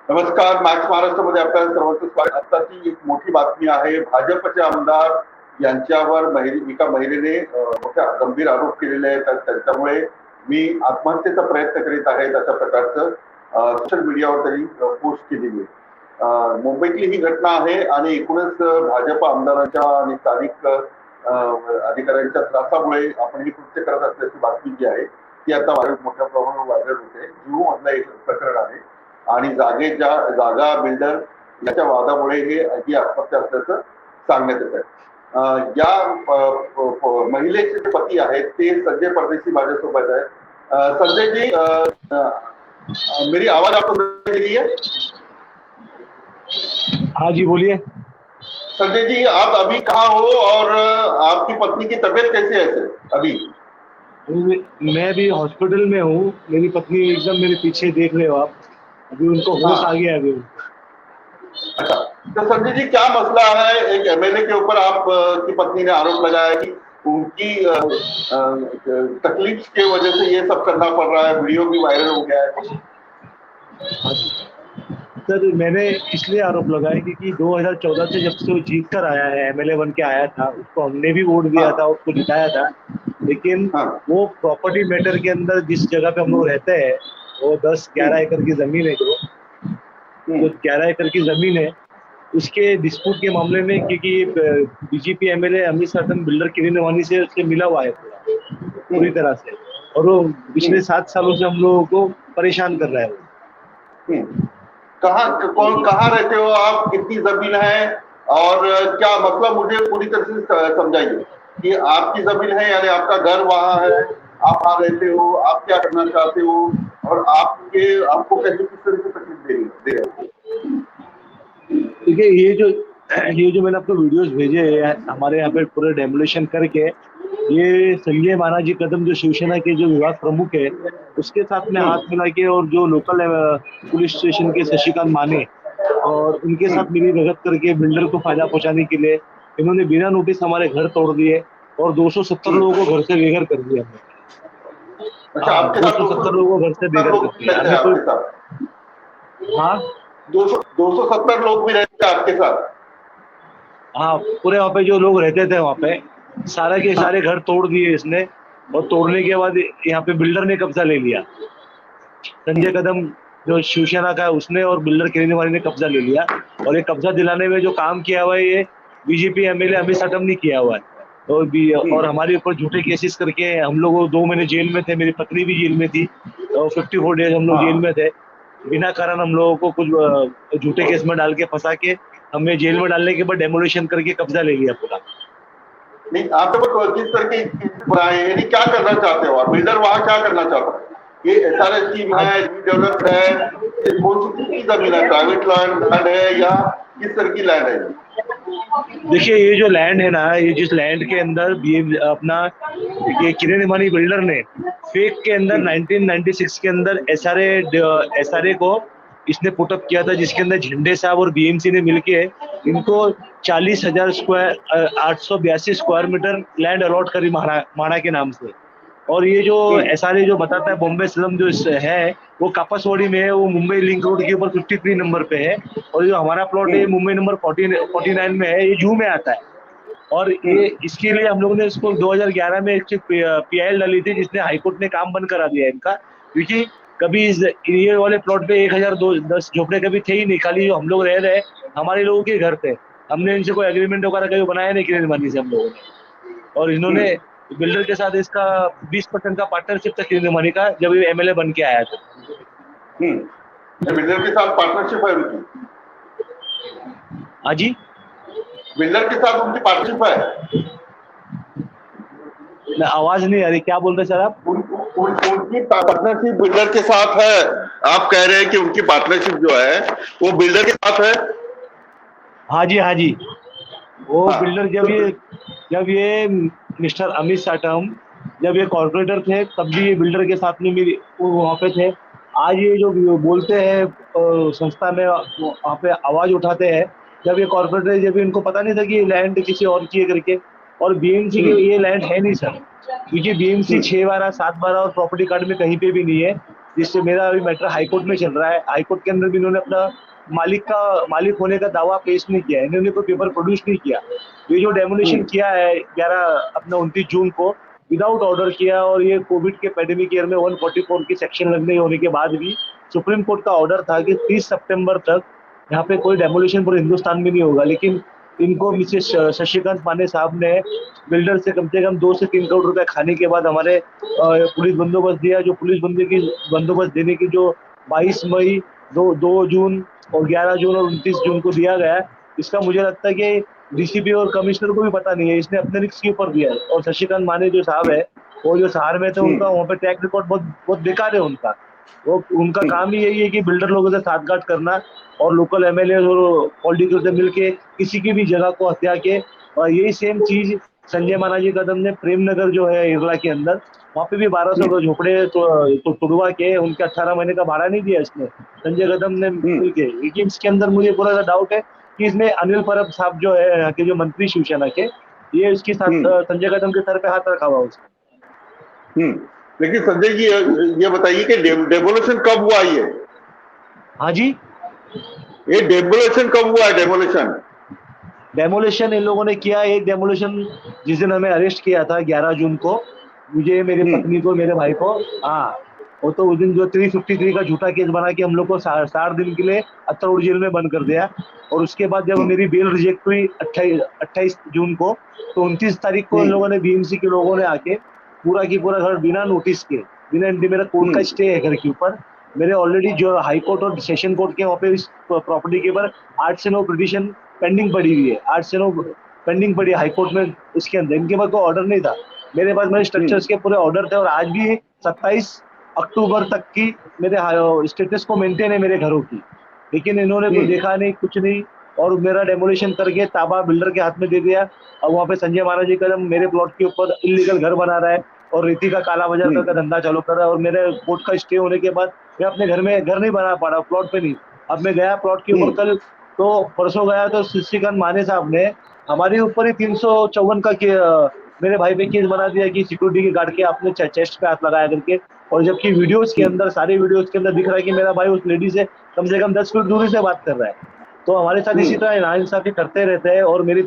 नमस्कार. मॅक्स महाराष्ट्रामध्ये आपल्या सर्वांचं स्वागत. आत्ताची एक मोठी बातमी आहे. भाजपचे आमदार यांच्यावर एका महिलेने मोठ्या गंभीर आरोप केलेले आहेत. त्यांच्यामुळे मी आत्महत्येचा प्रयत्न करीत आहे अशा प्रकारचं सोशल मीडियावर त्यांनी पोस्ट केलेली आहे. मुंबईतली ही घटना आहे आणि एकूणच भाजप आमदारांच्या आणि स्थानिक अधिकाऱ्यांच्या त्रासामुळे आपण ही कृत्य करत असल्याची बातमी जी आहे ती आता मोठ्या प्रमाणावर व्हायरल होते. जुहू मधलं एक प्रकरण आहे आणि जागा बिल्डर याच्या वादामुळे ही आत्महत्या असल्याचं सांगण्यात येत आहे. या महिलेचे जे पती आहेत ते संजय परदेशी माझ्यासोबत आहेत. संजय जी, मेरी आवाज आपको सुनाई दे रही है? हाँ जी, बोलिए. संजय जी, आप अभी कहाँ हो और आपकी पत्नी की तबीयत कैसी है अभी? मैं अभी हॉस्पिटल में हूँ. मेरी पत्नी एकदम मेरे पीछे देख रहे हो आप. अभी उनको होश आ गया अभी. अच्छा, तो संजय जी क्या मसला है? एक एमएलए के ऊपर आप की पत्नी ने आरोप लगाया कि उनकी तकलीफ के वजह से ये सब करना पड़ रहा है. वीडियो भी वायरल हो गया है. सर, मैंने इसलिए आरोप लगाया क्योंकि 2014 से जब से वो जीत कर आया है, एमएलए बन के आया था, उसको हमने भी वोट दिया था, उसको जिताया था. लेकिन वो प्रॉपर्टी मैटर के अंदर जिस जगह पे हम लोग रहते हैं वो 10-11 एकड़ की जमीन है. जो 11 एकड़ की जमीन है उसके डिस्प्यूट के मामले में, क्योंकि BJP MLA Amit Satam builder Kiran Wani से उससे मिला हुआ है पूरी तरह से, और वो पिछले 7 सालों से हम लोगों को परेशान कर रहा है. कहाँ रहते हो आप? कितनी जमीन है और क्या मतलब मुझे पूरी तरह से समझाइए कि आपकी जमीन है यानी आपका घर वहाँ है, आप वहाँ रहते हो, आप क्या करना चाहते हो और आपको कैसे किस तरह से तकलीफ दे रहे हो? देखिए, ये जो मैंने आपको वीडियोस भेजे हैं हमारे यहाँ पे पूरे डेमोलेशन करके, ये संजय मानाजी कदम जो शिवसेना के जो विभाग प्रमुख है उसके साथ में हाथ मिला के, और जो लोकल पुलिस स्टेशन के शशिकांत माने और उनके साथ मिली भगत करके बिल्डर को फायदा पहुंचाने के लिए इन्होंने बिना नोटिस हमारे घर तोड़ दिए और 270 लोगों को घर से बेघर कर दिया. अच्छा, 270 लोगों को घर से बेघर कर दिया. हाँ, 270 लोग भी रहते हैं आपके साथ? हाँ, पूरे वहाँ पे जो लोग रहते थे वहाँ पे सारे के सारे घर तोड़ दिए इसने, और तोड़ने के बाद यहाँ पे बिल्डर ने कब्जा ले लिया. संजय कदम जो शिवसेना का है उसने और बिल्डर किरण वानी ने कब्जा ले लिया, और ये कब्जा दिलाने में जो काम किया हुआ है ये बीजेपी एमएलए अमित साटम ने किया हुआ है. और हमारे ऊपर झूठे केसेस करके हम लोग 2 महीने जेल में थे, मेरी पत्नी भी जेल में थी, और 54 डेज हम लोग जेल में थे. बिना कारण हम लोगों को कुछ झूठे केस में डाल के फंसा के हमें जेल में डालने के बाद डेमोलिशन करके कब्जा ले लिया पूरा. नहीं, आप तो किस तरह की यानी क्या करना चाहते हो आप? बिल्डर वहाँ क्या करना चाहता है? ये एसआरएस स्कीम है, डेवलप्ड है, कौन सी जमीन है? प्राइवेट लैंड है या किस तरह की लैंड है? देखिए, ये जो लैंड है ना, ये जिस लैंड के अंदर अपना ये किरण वानी बिल्डर ने फेक के अंदर 1996 के अंदर एसआरए को इसने पुटअप किया था, जिसके अंदर झंडे साहब और बीएमसी ने मिलके इनको 40,000 square 882 square metre land allot करी माणा के नाम से. और ये जो एसआरए जो बताता है बॉम्बे स्लम जो है वो कापासवाड़ी में है, वो मुंबई लिंक रोड के ऊपर 53 नंबर पे है, और जो हमारा प्लॉट है मुंबई नंबर 49 में है, ये जू में आता है. और ये इसके लिए हम लोगों ने इसको 2011 में एक पीआईएल डाली थी, जिसने हाईकोर्ट ने काम बंद करा दिया इनका, क्योंकि कभी ये वाले प्लॉट पे 1010 झोपड़े कभी थे ही नहीं, खाली जो हम लोग रह रहे हमारे लोगों के घर थे. हमने इनसे कोई एग्रीमेंट वगैरह कभी बनाया नहीं किरण वानी से हम लोगों ने. और इन्होंने बिल्डर के साथ इसका 20% का पार्टनरशिप था किरण वानी का, जब ये एमएलए बन के आया था. बिल्डर के साथ पार्टनरशिप है उनकी? हाँ जी, बिल्डर के साथ उनकी पार्टनरशिप है? आवाज नहीं आ रही, क्या बोल रहे सर आप? उनकी पार्टनरशिप बिल्डर के साथ है? आप कह रहे हैं कि उनकी पार्टनरशिप जो है वो बिल्डर के साथ है? हाँ जी, हाँ जी. वो बिल्डर जब ये मिस्टर अमित साटम जब ये कॉर्पोरेटर थे तब भी ये बिल्डर के साथ में वो वहाँ पे थे. आज ये जो बोलते हैं संस्था में वहाँ पे आवाज उठाते हैं, जब ये कॉर्पोरेटर, जब इनको पता नहीं था कि लैंड किसी और की है करके. और बीएमसी की ये लैंड है नहीं सर, क्योंकि बीएमसी 6/12 7/12 और प्रॉपर्टी कार्ड में कहीं पे भी नहीं है. जिससे मेरा अभी मैटर हाईकोर्ट में चल रहा है। हाईकोर्ट के अंदर भी इन्होंने अपना मालिक होने का दावा पेश नहीं किया, इन्होंने कोई पेपर प्रोड्यूस नहीं किया। ये जो डेमोलिशन किया है 29 जून को विदाउट ऑर्डर किया, और ये कोविड के पैंडेमिक ईयर में 144 की सेक्शन लगने होने के बाद भी सुप्रीम कोर्ट का ऑर्डर था कि 30 सितंबर तक यहाँ पे कोई डेमोलिशन पूरे हिंदुस्तान में नहीं होगा। लेकिन इनको मिसेस शशिकांत माने साहब ने बिल्डर से कम 2 से 3 करोड़ रुपए खाने के बाद हमारे पुलिस बंदोबस्त दिया। जो पुलिस बंदोबस्त देने की जो 22 मई 2 जून और 11 जून और 29 जून को दिया गया है, इसका मुझे लगता है कि डीसीपी और कमिश्नर को भी पता नहीं है, इसने अपने रिस्क के ऊपर दिया है। और शशिकांत माने जो साहब है वो जो सहार में थे, उनका वहाँ पे ट्रैक रिकॉर्ड बहुत बहुत बेकार है उनका। वो उनका काम ही यही है कि बिल्डर लोगों से साठगांठ करना और लोकल एमएलए और पॉलिटिकल से मिलके किसी की भी जगह को हत्या के। और यही सेम चीज संजय मानाजी कदम ने प्रेमनगर जो है इरला के अंदर, वहाँ पे भी 1200 झोपड़े तो तुड़वा के उनके 18 महीने का भाड़ा नहीं दिया इसने, संजय कदम ने मिलके। लेकिन इसके अंदर मुझे पूरा सा डाउट है कि इसने अनिल परब साहब जो है यहाँ के जो मंत्री शिवसेना के, ये इसके साथ संजय कदम के सर पे हाथ रखा हुआ उसने। लेकिन संजय जी ये बताइए कि डेमोलेशन कब हुआ ये? हाँ जी, ये डेमोलेशन कब हुआ है? डेमोलेशन इन लोगों ने किया एक डेमोलेशन जिस दिन हमें अरेस्ट किया था 11 जून को, मुझे, मेरी पत्नी को, मेरे भाई को। हाँ, वो तो उस दिन जो 353 का झूठा केस बना के हम लोग को 60 दिन के लिए अत्तरोड़ जेल में बंद कर दिया। और उसके बाद जब मेरी बेल रिजेक्ट हुई 28 जून को, तो 29 तारीख को इन लोगों ने बीएमसी के लोगों ने आके पूरा की पूरा घर बिना नोटिस के, बिना मेरा कोर्ट का स्टे है घर के ऊपर, मेरे ऑलरेडी जो हाई कोर्ट और सेशन कोर्ट के वहाँ पे इस प्रॉपर्टी के ऊपर 8 से 9 पिटीशन पेंडिंग पड़ी हुई है। 8 से 9 पेंडिंग पड़ी हाई कोर्ट में। इसके अंदर इनके पास कोई ऑर्डर नहीं था, मेरे पास मेरे स्ट्रक्चर्स के पूरे ऑर्डर थे। और आज भी 27 अक्टूबर तक की मेरे स्टेटस को मेंटेन है मेरे घरों की, लेकिन इन्होंने कोई देखा नहीं, कुछ नहीं। और मेरा डेमोलिशन करके ताबा बिल्डर के हाथ में दे दिया। अब वहाँ पे संजय महाराज जी कदम मेरे प्लॉट के ऊपर इलीगल घर बना रहा है और रेती का काला बाजार का धंधा चालू कर रहा है। और मेरे कोर्ट का स्टे होने के बाद मैं अपने घर में घर नहीं बना पा रहा, प्लॉट पे नहीं। अब मैं गया प्लॉट के ऊपर कल, तो परसों गया तो शशिकांत माने साहब ने हमारे ऊपर ही 354 का मेरे भाई पे केस बना दिया कि सिक्योरिटी के गार्ड के आपने चेस्ट पे हाथ लगाया करके। और जबकि वीडियोस के अंदर, सारे वीडियोस के अंदर दिख रहा है कि मेरा भाई उस लेडी से कम 10 फीट दूरी से बात कर रहा है। तो हमारे साथ इसी तरह नाइंसाफी करते रहते हैं। और मेरी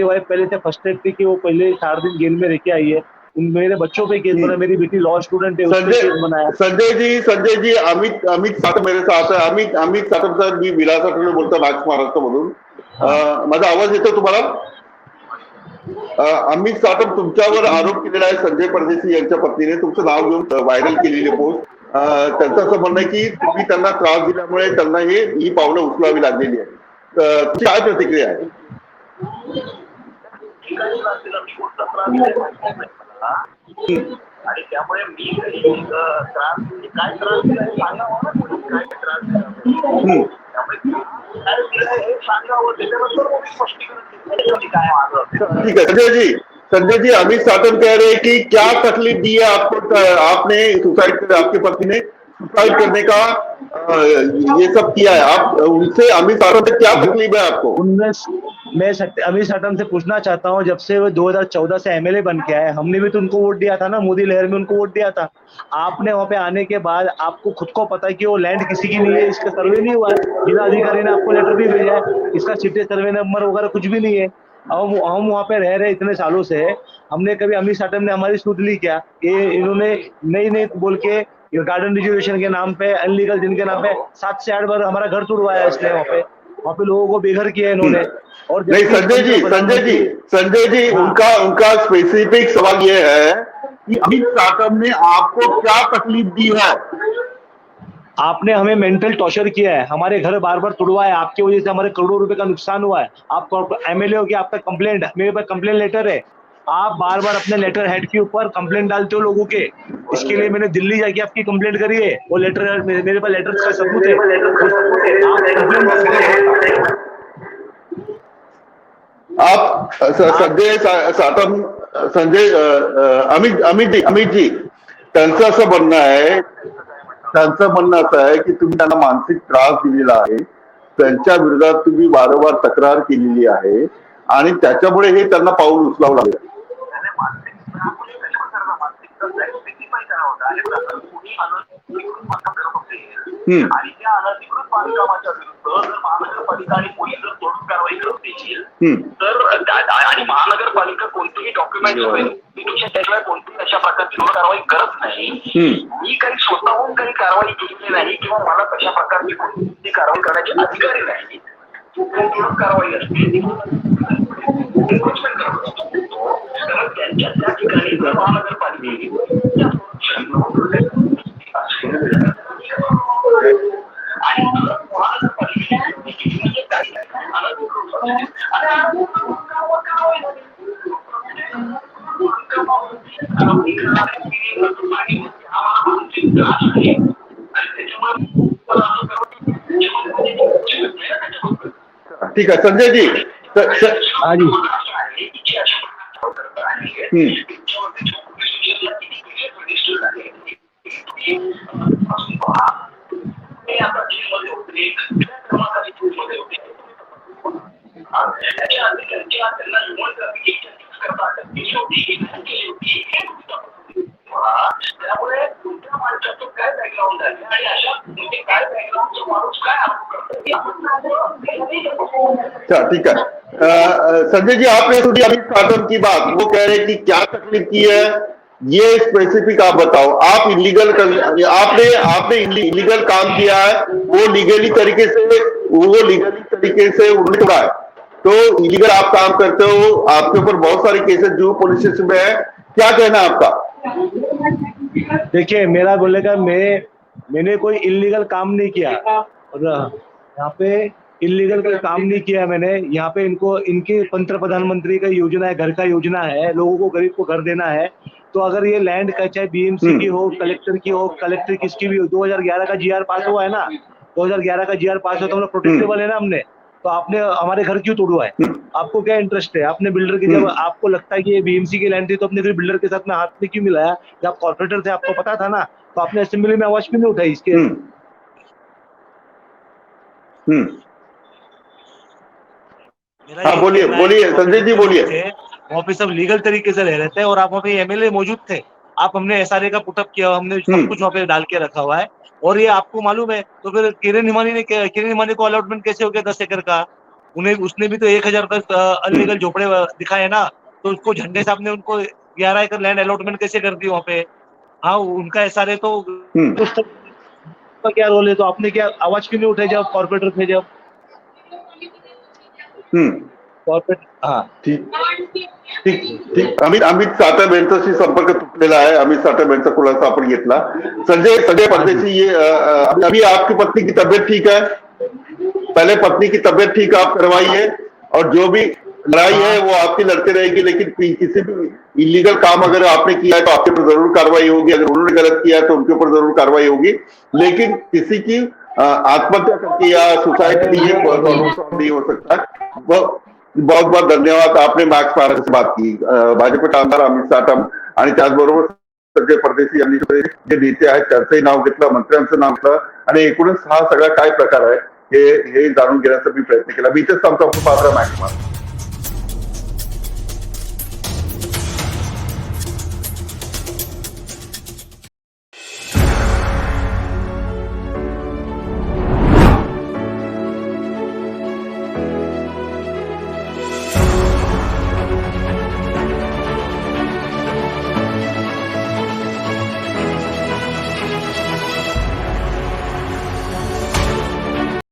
वाइफ पहले से फर्स्टेड थी कि वो पहले 4 दिन जेल में रह के आई है। मेरे बच्चों पे केस बना, मेरी बेटी लॉ स्टूडेंट है, उस पे केस बनाया। संजय जी अमित सातम मेरे साथ है। अमित सातम सर, मी विलास आठवले बोलतो महाराष्ट्रामधून। माझा आवाज येतो तुम्हाला? अमित सातम तुमच्यावर आरोप केलेला आहे संजय परदेशी यांच्या पत्नीने, तुमचं नाव घेऊन व्हायरल केलेली पोस्ट। त्यांचं असं म्हणणं आहे की तुम्ही त्यांना त्रास दिल्यामुळे त्यांना ही पावलं उचलावी लागलेली आहे। तुमची काय प्रतिक्रिया आहे? आणि त्यामुळे मी त्रास काय त्रास दिला सांगावं ना, काय त्रास दिला त्यामुळे हे सांगावं, त्याच्यानंतर स्पष्टीकरण काय माझं। ठीक है संजय जी अमित सातम कह रहे हैं कि क्या तकलीफ दी है आपको, आपने सुसाइड, आपकी पत्नी ने सुसाइड करने का ये सब किया है, आप उनसे अमित सातम से क्या तकलीफ है आपको? मैं अमित साटम से पूछना चाहता हूँ, जब से वो 2014 से एमएलए बन के आए, हमने भी तो उनको वोट दिया था ना, मोदी लहर में उनको वोट दिया था। आपने वहाँ पे आने के बाद आपको खुद को पता है कि वो लैंड किसी की नहीं है, इसका सर्वे नहीं हुआ है, जिला अधिकारी ने आपको लेटर भी भेजा है, इसका सिटी सर्वे नंबर वगैरह कुछ भी नहीं है। हम वहाँ पे रह रहे इतने सालों से, हमने कभी अमित साटम ने हमारी सुध ली क्या? ये इन्होंने नई बोल के गार्डन रिजर्वेशन के नाम पे, अनलीगल जिनके नाम पे 7 से 8 बार हमारा घर तोड़वाया इसने। वहाँ पे लोगों को बेघर किया इन्होंने। और नहीं संजय जी उनका स्पेसिफिक सवाल ये है कि अमित साटम ने आपको क्या तकलीफ दी है? आपने हमें मेंटल टॉर्चर किया है, हमारे घर बार बार तोड़वाया, आपकी वजह से हमारे करोड़ों रुपए का नुकसान हुआ है। आप एमएलए हो कि आपका कंप्लेंट, मेरे पास कंप्लेंट लेटर है, आप बार बार अपने लेटर हेड के ऊपर कंप्लेंट डालते हो लोगों के। इसके लिए मैंने दिल्ली जाके आपकी कंप्लेंट करी है, वो लेटर मेरे पास लेटर का सबूत है। आप अमित जी त्यांचं असं म्हणणं आहे की तुम्ही त्यांना मानसिक त्रास दिलेला आहे, त्यांच्या विरोधात तुम्ही वारंवार तक्रार केलेली आहे आणि त्याच्यामुळे हे त्यांना पाऊल उचलावं लागलं। करत असेल आणि त्या अनधिकृत बांधकामाच्या विरुद्ध जर महानगरपालिका आणि पोलीस जर त्वरित कारवाई करत देतील तर आणि महानगरपालिका कोणतेही डॉक्युमेंट त्याशिवाय कोणतीही अशा प्रकारची कारवाई करत नाही, मी काही स्वतःहून काही कारवाई केली नाही किंवा मला तशा प्रकारची कोणती कारवाई करण्याचे अधिकारी नाही, कारवाई असते तर त्यांच्या त्या ठिकाणी जर महानगरपालिका ठीक आहे संजय जी. हाँ जी. त्यामुळे तुमच्या माणसाचं काय बॅकग्राऊंड आहे आणि अशा काय बॅकग्राऊंडचा माणूस काय अच्छा ठीक है. संजय जी आपने थोड़ी अभी स्टार्टअप की बात वो कह रहे हैं कि क्या तकलीफ की है ये स्पेसिफिक आप बताओ. आप इलीगल आपने इलीगल काम किया है वो लीगली तरीके से उन्होंने तोड़ा है तो इलीगल आप काम करते हो, आपके ऊपर बहुत सारे केसेस जो पुलिस स्टेशन में है, क्या कहना है आपका? देखिए मेरा बोलने का मैंने कोई इलीगल काम नहीं किया और यहाँ पे इलीगल कोई काम नहीं किया मैंने. यहाँ पे इनके प्रधानमंत्री का योजना है, घर का योजना है, लोगों को गरीब को घर देना है. तो अगर ये लैंड का चाहे बीएमसी की हो, कलेक्टर किसकी भी हो, 2011 का जीआर पास हुआ है ना, 2011 का जीआर पास हुआ तो हम लोग प्रोटेक्टेबल है ना हमने, तो आपने हमारे घर क्यों तोड़वा है? आपको क्या इंटरेस्ट है? आपने बिल्डर की जब आपको लगता है कि ये बीएमसी की लैंड थी तो अपने बिल्डर के साथ में हाथ में क्यों मिलाया? जब आप कॉर्पोरेटर थे आपको पता था ना, तो आपने असेंबली में आवाज क्यों नहीं उठाई इसके? हाँ बोलिए संजय जी बोलिए. वहाँ पे सब लीगल तरीके से रह रहे थे और आप वहाँ पे एमएलए मौजूद थे. आप हमने एसआरए का पुटअप किया, हमने सब कुछ वहाँ पे डाल के रखा हुआ है और ये आपको मालूम है. तो फिर किरण हिमानी को अलॉटमेंट कैसे हो गया 10 एकड़ का? उसने भी तो 1000 का अनलीगल झोपड़े दिखाए ना, तो उसको झंडे साहब ने उनको 11 एकड़ लैंड अलॉटमेंट कैसे कर दी वहाँ पे? हाँ उनका एसआरए तो क्या रोल है? तो आपने क्या आवाज क्यों नहीं उठाई जब कॉर्पोरेटर थे जब? कॉर्पोरेट हाँ ठीक. अमित साठे यांच्याशी संपर्क तुटलेला आहे. अमित साठे यांचा खुलासा आपण घेतला. संजय परदेशी, ये अभी आपकी पत्नी की तबीयत ठीक है? पहले पत्नी की तबीयत ठीक आप करवाइए और जो भी लड़ाई है वो आपकी लड़ते रहेगी, लेकिन किसी भी इलीगल काम अगर आपने किया है तो आपके ऊपर जरूर कार्रवाई होगी. अगर उन्होंने गलत किया है तो उनके ऊपर जरूर कार्रवाई होगी, लेकिन किसी की आत्महत्या करके या सुसाइड के लिए नहीं हो सकता. बहुत बहुत धन्यवाद. आपने मॅक्स महाराज से बात की. भाजपचे आमदार अमित साटम आणि त्याचबरोबर संजय परदेशी यांनी जे नेते आहेत त्यांचंही नाव घेतलं, मंत्र्यांचं नाव घेतलं आणि एकूणच हा सगळा काय प्रकार आहे हे जाणून घेण्याचा मी प्रयत्न केला. मी इथेच थांबतो. आपलं पात्र मॅक्स महाराज.